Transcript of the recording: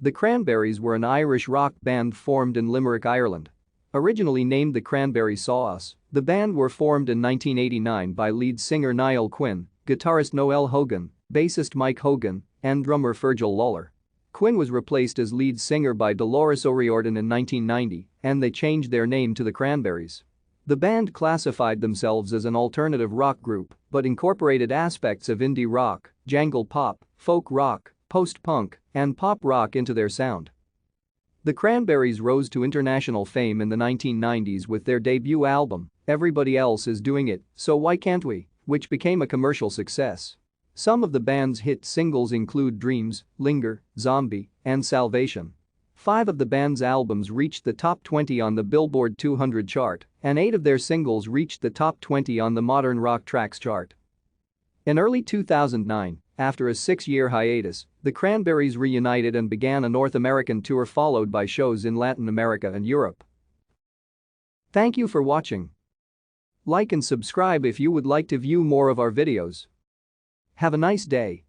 The Cranberries were an Irish rock band formed in Limerick, Ireland. Originally named the Cranberry Saw Us, the band were formed in 1989 by lead singer Niall Quinn, guitarist Noel Hogan, bassist Mike Hogan, and drummer Fergal Lawler. Quinn was replaced as lead singer by Dolores O'Riordan in 1990, and they changed their name to the Cranberries. The band classified themselves as an alternative rock group but incorporated aspects of indie rock, jangle pop, folk rock, post-punk, and pop rock into their sound. The Cranberries rose to international fame in the 1990s with their debut album, Everybody Else Is Doing It, So Why Can't We?, which became a commercial success. Some of the band's hit singles include Dreams, Linger, Zombie, and Salvation. 5 of the band's albums reached the top 20 on the Billboard 200 chart, and 8 of their singles reached the top 20 on the Modern Rock Tracks chart. In early 2009, after a 6-year hiatus, the Cranberries reunited and began a North American tour followed by shows in Latin America and Europe. Thank you for watching. Like and subscribe if you would like to view more of our videos. Have a nice day.